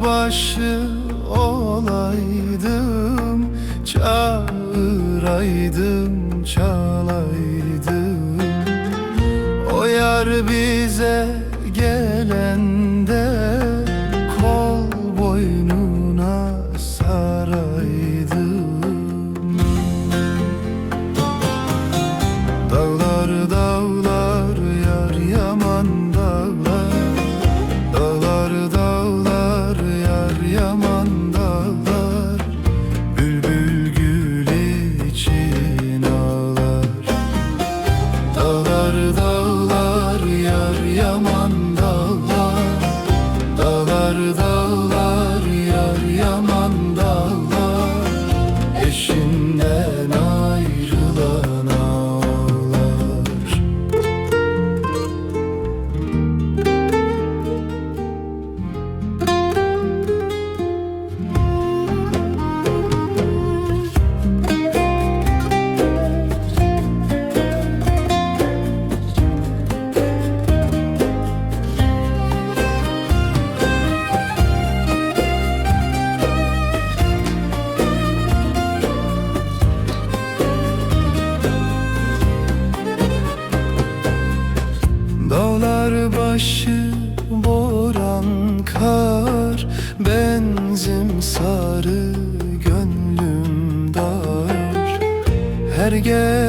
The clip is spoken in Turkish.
başı olaydım, çağıraydım, çalaydım. O yar bize gelende kol boynuna saraydım. Dağlar dağlar yar yaman dağlar, dağlar dağlar yar yaman dağlar, bülbül gül için ağlar. Dağlar dağlar yar yaman dağlar, dağlar dağlar yar yaman dağlar, eşinden ayrılan ağlar. Dağlar başı boran kar, benzim sarı gönlüm dar. Her gece